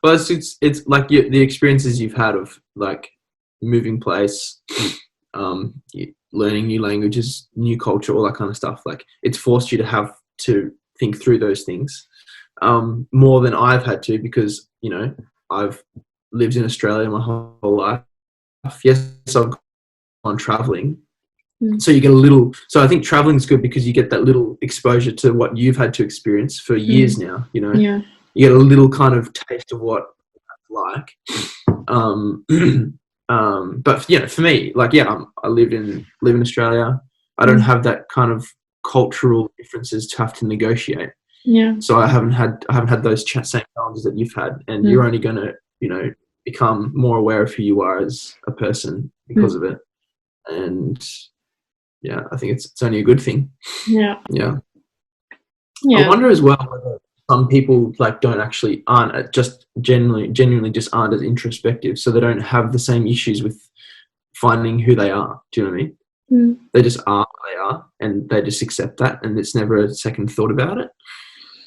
Well, it's like the experiences you've had of like moving place, learning new languages, new culture, all that kind of stuff. Like it's forced you to have to think through those things more than I've had to, because I've lived in Australia my whole life. Yes, I've gone traveling. So you get a little. So I think traveling is good because you get that little exposure to what you've had to experience for years now. Yeah. You get a little kind of taste of what it's like. But for me, like I live in Australia. I don't have that kind of cultural differences to have to negotiate. Yeah. So I haven't had those same challenges that you've had, and you're only going to become more aware of who you are as a person because of it. And yeah, I think it's only a good thing. Yeah. Yeah. I wonder as well whether some people like aren't just genuinely just aren't as introspective, so they don't have the same issues with finding who they are. Do you know what I mean? They just are what they are, and they just accept that, and it's never a second thought about it.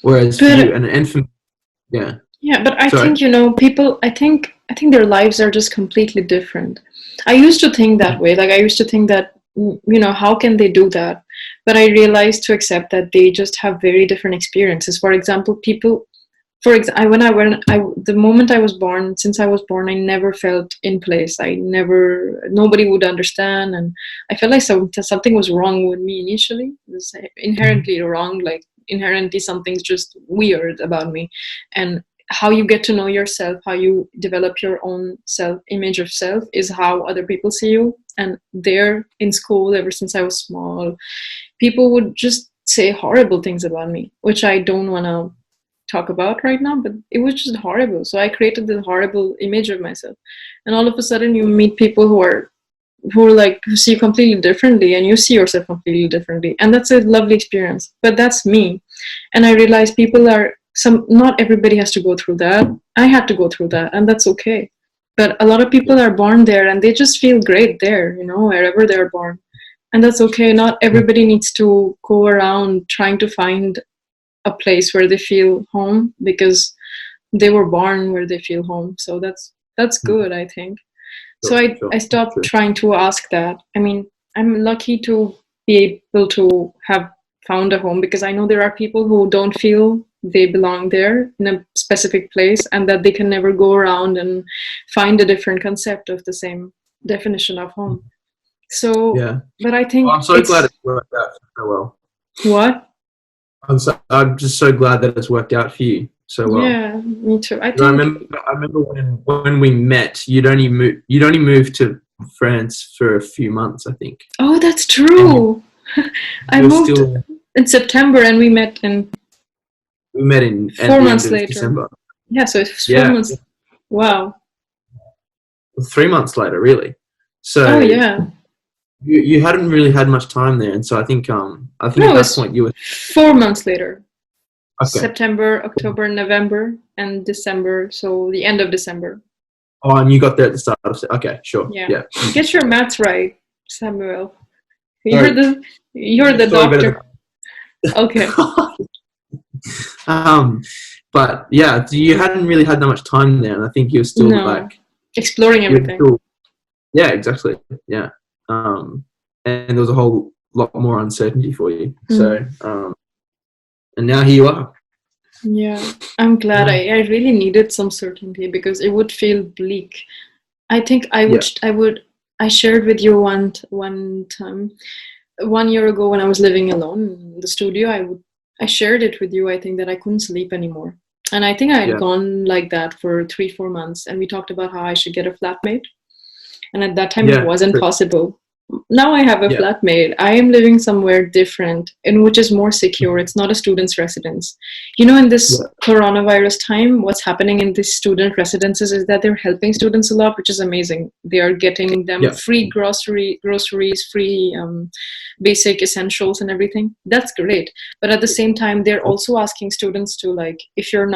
Whereas for you and for yeah. Yeah, but I think people. I think their lives are just completely different. I used to think that way. Like I used to think that how can they do that? But I realized to accept that they just have very different experiences. For example, the moment I was born, since I was born, I never felt in place. Nobody would understand, and I felt like something was wrong with me initially. It was inherently wrong, like inherently something's just weird about me. And how you get to know yourself, how you develop your own image of self, is how other people see you. And there in school, ever since I was small, people would just say horrible things about me, which I don't want to talk about right now, but it was just horrible. So I created this horrible image of myself. And all of a sudden you meet people who see you completely differently, and you see yourself completely differently. And that's a lovely experience. But that's me. And I realized not everybody has to go through that. I had to go through that, and that's okay. But a lot of people are born there and they just feel great there, wherever they're born. And that's okay. Not everybody needs to go around trying to find a place where they feel home because they were born where they feel home. So that's good, I think. So I stopped trying to ask that. I mean, I'm lucky to be able to have found a home, because I know there are people who don't feel they belong there in a specific place, and that they can never go around and find a different concept of the same definition of home. So, yeah. But I think I'm so glad it's worked out so well. What? I'm just so glad that it's worked out for you so well. Yeah, me too. I remember when we met, you'd only moved to France for a few months, I think. Oh, that's true. I moved in September, and we met in 4 months later. December. Yeah, so it's 4 months. Wow. 3 months later, really. So. Oh yeah. You hadn't really had much time there, and so I think at that point you were 4 months later. Okay. September, October, November, and December. So the end of December. Oh, and you got there at the start of okay, sure. Yeah. Get your maths right, Samuel. You're the doctor. Okay. But yeah, you hadn't really had that much time there, and I think you were still exploring everything. Yeah, exactly. Yeah. And there was a whole lot more uncertainty for you. So, and now here you are. Yeah, I'm glad. I really needed some certainty, because it would feel bleak. I think I shared with you one time, 1 year ago, when I was living alone in the studio, I shared it with you, I think, that I couldn't sleep anymore. And I think I had gone like that for 3-4 months, and we talked about how I should get a flatmate. And at that time, it wasn't possible. Now I have a flatmate. I am living somewhere different, and which is more secure. It's not a student's residence. In this coronavirus time, what's happening in these student residences is that they're helping students a lot, which is amazing. They are getting them free groceries, free basic essentials and everything. That's great. But at the same time, they're also asking students to, like, if you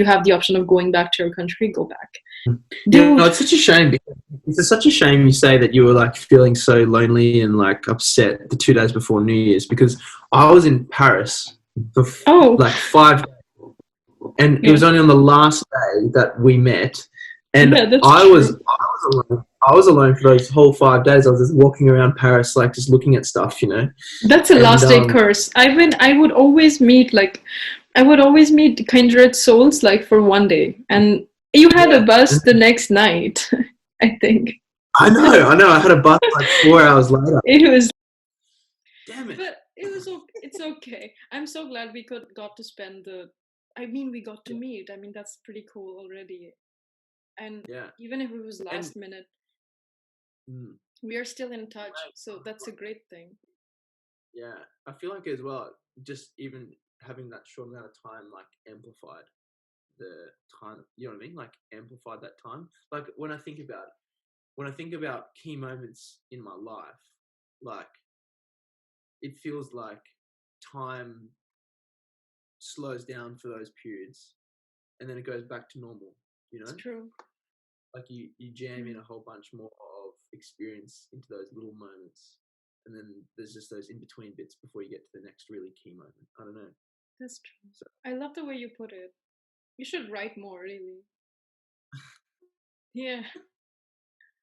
have the option of going back to your country, go back. It's such a shame. It's such a shame you say that you were like feeling so lonely and like upset the 2 days before New Year's, because I was in Paris for like 5 days, and it was only on the last day that we met, and Yeah, that's I was true. alone. I was alone for those whole 5 days. I was just walking around Paris, like just looking at stuff, That's a and last day curse. I would always meet like I would always meet kindred souls like for one day, and you had a yeah, and bus the next night. I think I know. I had a bus like 4 hours later. it was, Damn it! but it was it's okay. I'm so glad we got to spend the. I mean, we got to meet. I mean, that's pretty cool already. And Yeah, even if it was and last minute, mm, we are still in touch. So that's a great thing. yeah, I feel like as well, just even having that short amount of time, like amplified the time. You know what I mean? Like amplified that time. Like when I think about key moments in my life, like it feels like time slows down for those periods and then it goes back to normal, It's true. like you jam in Mm, a whole bunch more of experience into those little moments, and then there's just those in between bits before you get to the next really key moment. I don't know. that's true. So I love the way you put it. You should write more, really. Yeah.